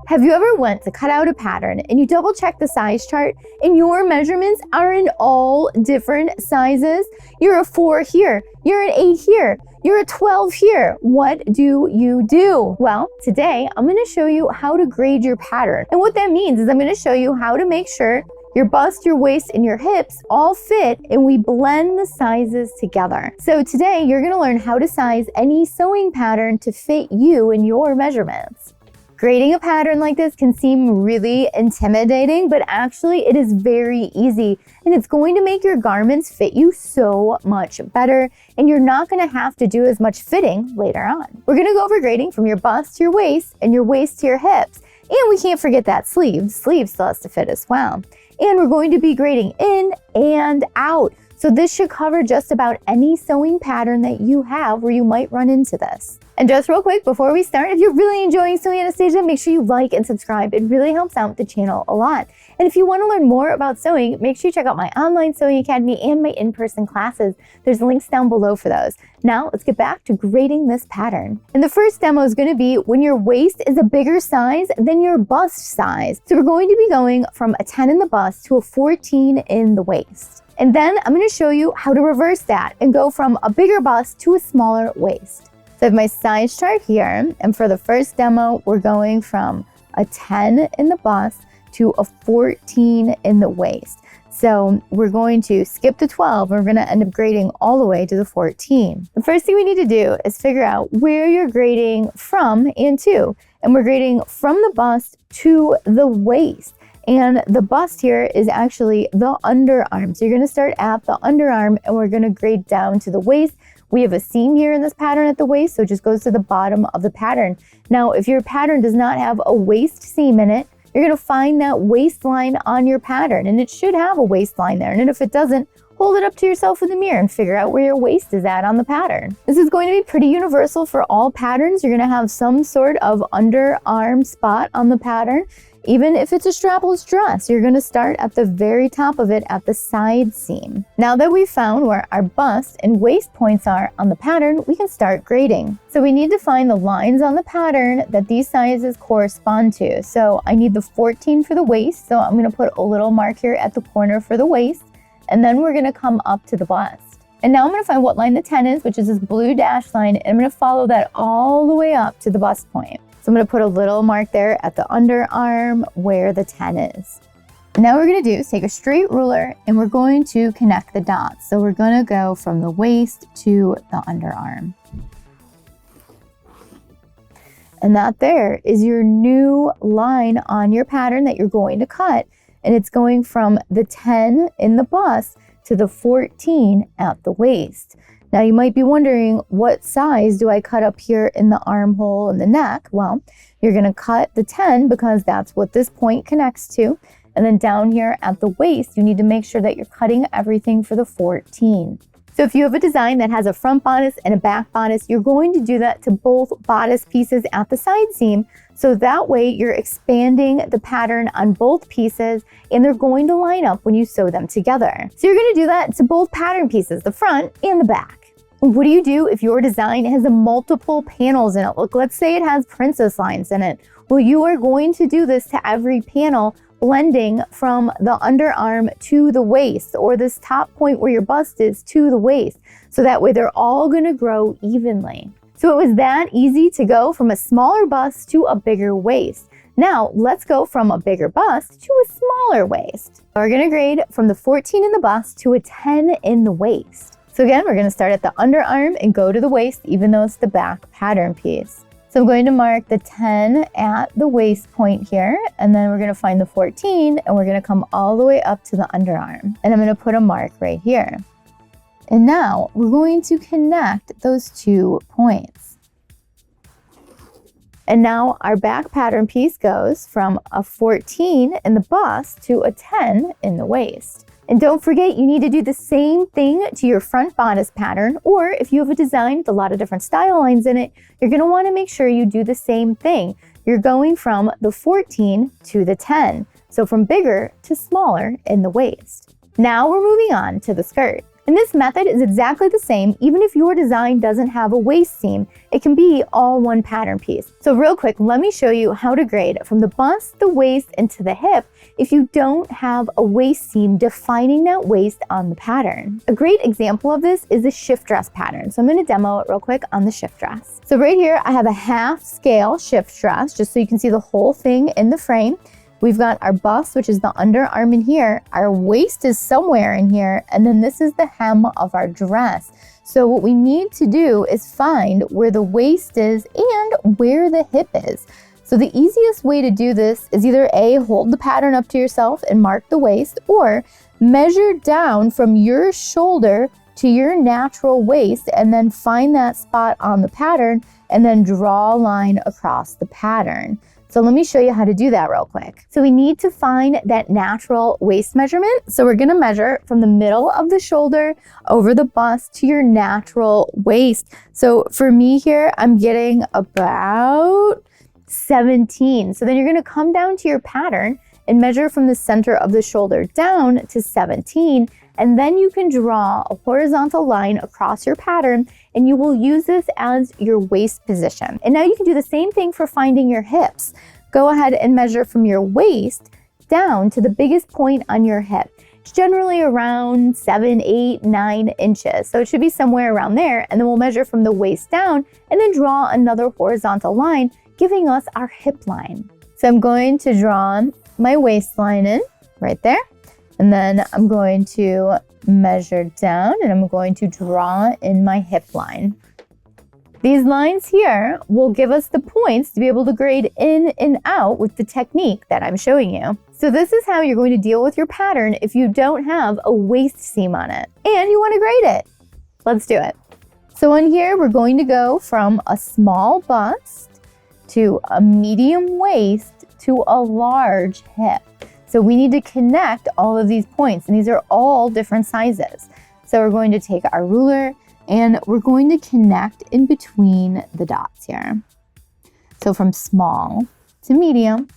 Have you ever went to cut out a pattern and you double check the size chart and your measurements are in all different sizes? You're a 4 here, you're an 8 here, you're a 12 here. What do you do? Well, today I'm going to show you how to grade your pattern. And what that means is I'm going to show you how to make sure your bust, your waist, and your hips all fit, and we blend the sizes together. So today you're going to learn how to size any sewing pattern to fit you and your measurements. Grading a pattern like this can seem really intimidating, but actually it is very easy, and it's going to make your garments fit you so much better, and you're not going to have to do as much fitting later on. We're going to go over grading from your bust to your waist and your waist to your hips, and we can't forget that sleeve. Sleeve still has to fit as well. And we're going to be grading in and out. So this should cover just about any sewing pattern that you have where you might run into this. And just real quick before we start, if you're really enjoying Sewing Anastasia, make sure you like and subscribe. It really helps out the channel a lot. And if you want to learn more about sewing, make sure you check out my online sewing academy and my in-person classes. There's links down below for those. Now let's get back to grading this pattern. And the first demo is going to be when your waist is a bigger size than your bust size. So we're going to be going from a 10 in the bust to a 14 in the waist. And then I'm going to show you how to reverse that and go from a bigger bust to a smaller waist. So I have my size chart here, and for the first demo, we're going from a 10 in the bust to a 14 in the waist. So we're going to skip the 12, and we're going to end up grading all the way to the 14. The first thing we need to do is figure out where you're grading from and to. And we're grading from the bust to the waist. And the bust here is actually the underarm. So you're going to start at the underarm, and we're going to grade down to the waist. We have a seam here in this pattern at the waist, so it just goes to the bottom of the pattern. Now, if your pattern does not have a waist seam in it, you're going to find that waistline on your pattern, and it should have a waistline there. And if it doesn't, hold it up to yourself in the mirror and figure out where your waist is at on the pattern. This is going to be pretty universal for all patterns. You're going to have some sort of underarm spot on the pattern. Even if it's a strapless dress, you're going to start at the very top of it at the side seam. Now that we've found where our bust and waist points are on the pattern, we can start grading. So we need to find the lines on the pattern that these sizes correspond to. So I need the 14 for the waist, so I'm going to put a little mark here at the corner for the waist, and then we're going to come up to the bust. And now I'm going to find what line the 10 is, which is this blue dash line, and I'm going to follow that all the way up to the bust point. So I'm going to put a little mark there at the underarm where the 10 is. Now what we're going to do is take a straight ruler and we're going to connect the dots. So we're going to go from the waist to the underarm. And that there is your new line on your pattern that you're going to cut. And it's going from the 10 in the bust to the 14 at the waist. Now you might be wondering, what size do I cut up here in the armhole and the neck? Well, you're going to cut the 10 because that's what this point connects to. And then down here at the waist, you need to make sure that you're cutting everything for the 14. So if you have a design that has a front bodice and a back bodice, you're going to do that to both bodice pieces at the side seam. So that way you're expanding the pattern on both pieces, and they're going to line up when you sew them together. So you're going to do that to both pattern pieces, the front and the back. What do you do if your design has multiple panels in it? Look, let's say it has princess lines in it. Well, you are going to do this to every panel, blending from the underarm to the waist, or this top point where your bust is to the waist. So that way they're all going to grow evenly. So it was that easy to go from a smaller bust to a bigger waist. Now let's go from a bigger bust to a smaller waist. We're going to grade from the 14 in the bust to a 10 in the waist. So again, we're going to start at the underarm and go to the waist, even though it's the back pattern piece. So I'm going to mark the 10 at the waist point here, and then we're going to find the 14, and we're going to come all the way up to the underarm. And I'm going to put a mark right here. And now we're going to connect those 2 points. And now our back pattern piece goes from a 14 in the bust to a 10 in the waist. And don't forget, you need to do the same thing to your front bodice pattern, or if you have a design with a lot of different style lines in it, you're going to want to make sure you do the same thing. You're going from the 14 to the 10. So from bigger to smaller in the waist. Now we're moving on to the skirt. And this method is exactly the same even if your design doesn't have a waist seam. It can be all one pattern piece. So real quick, let me show you how to grade from the bust, the waist, and to the hip if you don't have a waist seam defining that waist on the pattern. A great example of this is the shift dress pattern. So I'm going to demo it real quick on the shift dress. So right here, I have a half scale shift dress, just so you can see the whole thing in the frame. We've got our bust, which is the underarm in here. Our waist is somewhere in here. And then this is the hem of our dress. So what we need to do is find where the waist is and where the hip is. So the easiest way to do this is either A, hold the pattern up to yourself and mark the waist, or measure down from your shoulder to your natural waist and then find that spot on the pattern and then draw a line across the pattern. So let me show you how to do that real quick. So we need to find that natural waist measurement. So we're gonna measure from the middle of the shoulder over the bust to your natural waist. So for me here, I'm getting about 17. So then you're gonna come down to your pattern and measure from the center of the shoulder down to 17. And then you can draw a horizontal line across your pattern and you will use this as your waist position. And now you can do the same thing for finding your hips. Go ahead and measure from your waist down to the biggest point on your hip. It's generally around 7, 8, 9 inches. So it should be somewhere around there. And then we'll measure from the waist down and then draw another horizontal line, giving us our hip line. So I'm going to draw my waistline in right there. And then I'm going to measure down and I'm going to draw in my hip line. These lines here will give us the points to be able to grade in and out with the technique that I'm showing you. So this is how you're going to deal with your pattern if you don't have a waist seam on it and you want to grade it. Let's do it. So on here, we're going to go from a small bust to a medium waist to a large hip. So we need to connect all of these points, and these are all different sizes. So we're going to take our ruler and we're going to connect in between the dots here. So from small to medium,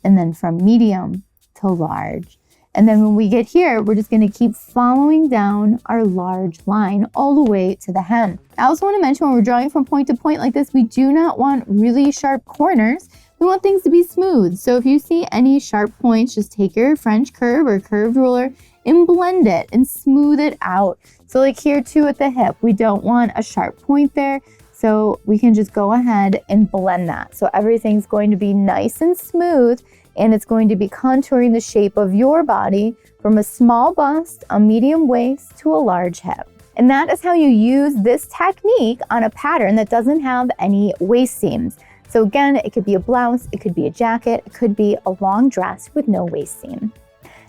and then from medium to large. And then when we get here, we're just going to keep following down our large line all the way to the hem. I also want to mention when we're drawing from point to point like this, we do not want really sharp corners. We want things to be smooth. So if you see any sharp points, just take your French curve or curved ruler and blend it and smooth it out. So like here too at the hip, we don't want a sharp point there. So we can just go ahead and blend that. So everything's going to be nice and smooth, and it's going to be contouring the shape of your body from a small bust, a medium waist to a large hip. And that is how you use this technique on a pattern that doesn't have any waist seams. So again, it could be a blouse, it could be a jacket, it could be a long dress with no waist seam.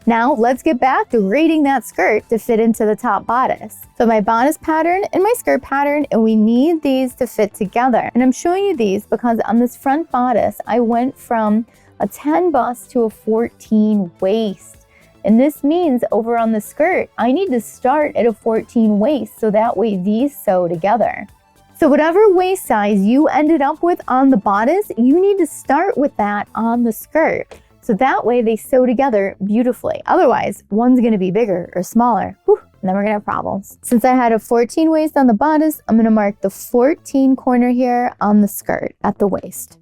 Now let's get back to grading that skirt to fit into the top bodice. So my bodice pattern and my skirt pattern, and we need these to fit together. And I'm showing you these because on this front bodice, I went from a 10 bust to a 14 waist. And this means over on the skirt, I need to start at a 14 waist so that way these sew together. So whatever waist size you ended up with on the bodice, you need to start with that on the skirt. So that way they sew together beautifully. Otherwise, one's gonna be bigger or smaller. Whew, and then we're gonna have problems. Since I had a 14 waist on the bodice, I'm gonna mark the 14 corner here on the skirt at the waist.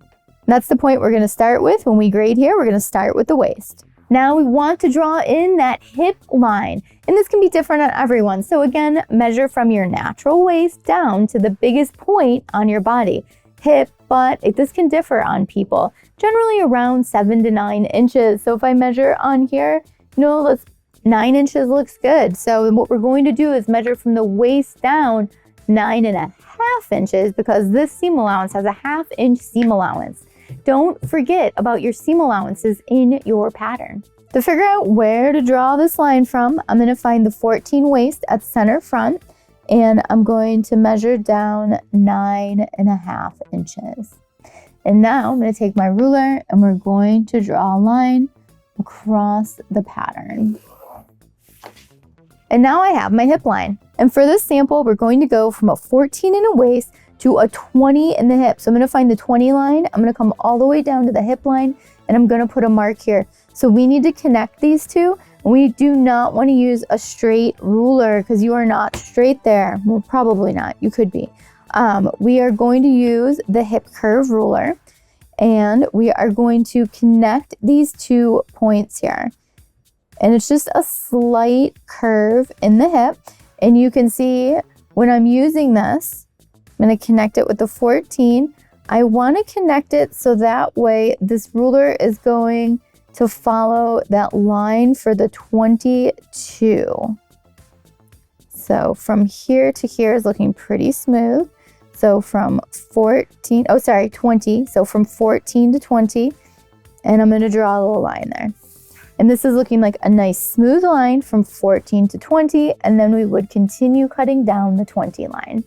That's the point we're gonna start with. When we grade here, we're gonna start with the waist. Now we want to draw in that hip line, and this can be different on everyone. So again, measure from your natural waist down to the biggest point on your body. Hip, butt, this can differ on people, generally around 7 to 9 inches. So if I measure on here, 9 inches looks good. So what we're going to do is measure from the waist down 9.5 inches because this seam allowance has a 1/2 inch seam allowance. Don't forget about your seam allowances in your pattern. To figure out where to draw this line from, I'm going to find the 14 waist at center front, and I'm going to measure down 9.5 inches. And now I'm going to take my ruler and we're going to draw a line across the pattern. And now I have my hip line. And for this sample, we're going to go from a 14 in a waist to a 20 in the hip. So I'm going to find the 20 line. I'm going to come all the way down to the hip line and I'm gonna put a mark here. So we need to connect these two. We do not want to use a straight ruler because you are not straight there. Well, probably not, you could be. We are going to use the hip curve ruler, and we are going to connect these 2 points here. And it's just a slight curve in the hip. And you can see when I'm using this, I'm going to connect it with the 14. I want to connect it so that way this ruler is going to follow that line for the 22. So from here to here is looking pretty smooth. So from 20. So from 14 to 20, and I'm going to draw a little line there. And this is looking like a nice smooth line from 14 to 20, and then we would continue cutting down the 20 line.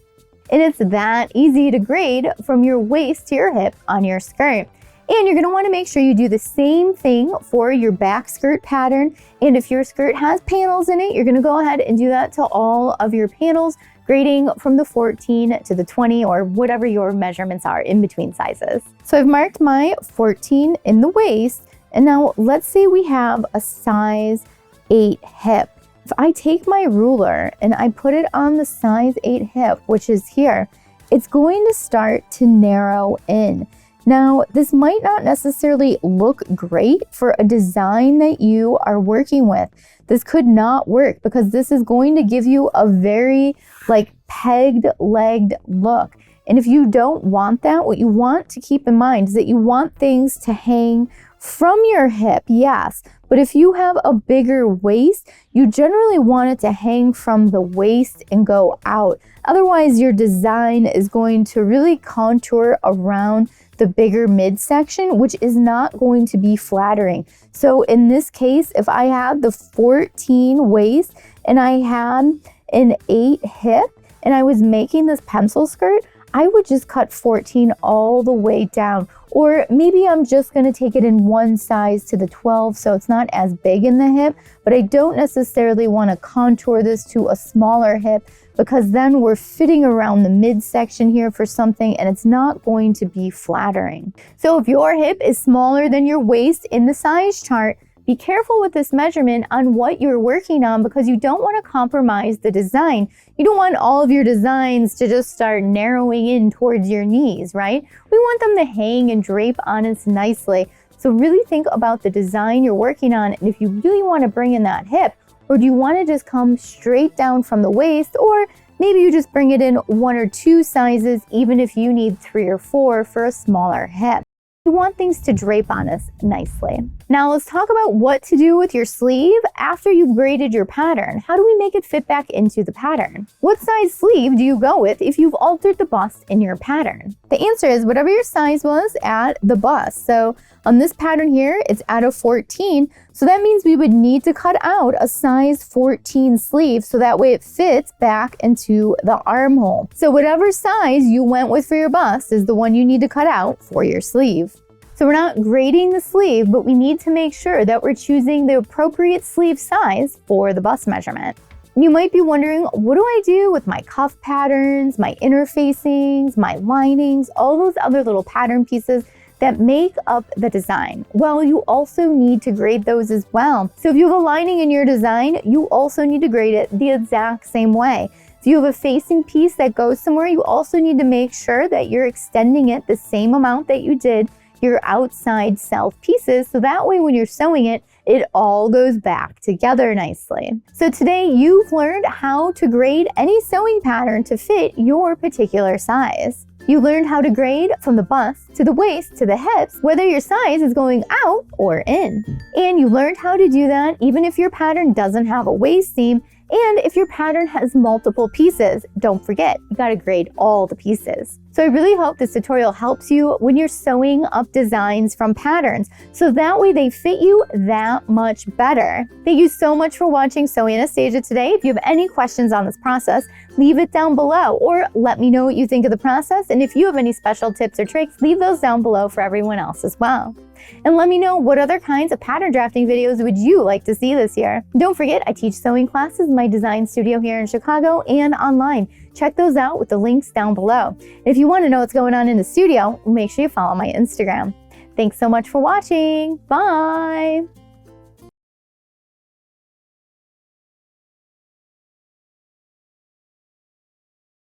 And it's that easy to grade from your waist to your hip on your skirt. And you're gonna wanna make sure you do the same thing for your back skirt pattern. And if your skirt has panels in it, you're gonna go ahead and do that to all of your panels, grading from the 14 to the 20 or whatever your measurements are in between sizes. So I've marked my 14 in the waist. And now let's say we have a size 8 hip. If I take my ruler and I put it on the size 8 hip, which is here, it's going to start to narrow in. Now, this might not necessarily look great for a design that you are working with. This could not work because this is going to give you a very pegged legged look. And if you don't want that, what you want to keep in mind is that you want things to hang from your hip, yes, but if you have a bigger waist, you generally want it to hang from the waist and go out. Otherwise, your design is going to really contour around the bigger midsection, which is not going to be flattering. So in this case, if I had the 14 waist and I had an 8 hip and I was making this pencil skirt, I would just cut 14 all the way down. Or maybe I'm just gonna take it in one size to the 12 so it's not as big in the hip, but I don't necessarily wanna contour this to a smaller hip because then we're fitting around the midsection here for something and it's not going to be flattering. So if your hip is smaller than your waist in the size chart, be careful with this measurement on what you're working on because you don't want to compromise the design. You don't want all of your designs to just start narrowing in towards your knees, right? We want them to hang and drape on us nicely. So really think about the design you're working on and if you really want to bring in that hip, or do you want to just come straight down from the waist, or maybe you just bring it in 1 or 2 sizes even if you need 3 or 4 for a smaller hip. You want things to drape on us nicely. Now let's talk about what to do with your sleeve after you've graded your pattern. How do we make it fit back into the pattern? What size sleeve do you go with if you've altered the bust in your pattern? The answer is whatever your size was at the bust. So on this pattern here, it's at a 14. So that means we would need to cut out a size 14 sleeve so that way it fits back into the armhole. So whatever size you went with for your bust is the one you need to cut out for your sleeve. So we're not grading the sleeve, but we need to make sure that we're choosing the appropriate sleeve size for the bust measurement. You might be wondering, what do I do with my cuff patterns, my interfacings, my linings, all those other little pattern pieces that make up the design? Well, you also need to grade those as well. So if you have a lining in your design, you also need to grade it the exact same way. If you have a facing piece that goes somewhere, you also need to make sure that you're extending it the same amount that you did your outside self pieces, so that way when you're sewing it, it all goes back together nicely. So today you've learned how to grade any sewing pattern to fit your particular size. You learned how to grade from the bust to the waist to the hips, whether your size is going out or in. And you learned how to do that even if your pattern doesn't have a waist seam and if your pattern has multiple pieces. Don't forget, you gotta grade all the pieces. So I really hope this tutorial helps you when you're sewing up designs from patterns, so that way they fit you that much better. Thank you so much for watching Sewing Anastasia today. If you have any questions on this process, leave it down below or let me know what you think of the process. And if you have any special tips or tricks, leave those down below for everyone else as well. And let me know what other kinds of pattern drafting videos would you like to see this year. Don't forget, I teach sewing classes in my design studio here in Chicago and online. Check those out with the links down below. And if you want to know what's going on in the studio, make sure you follow my Instagram. Thanks so much for watching. Bye.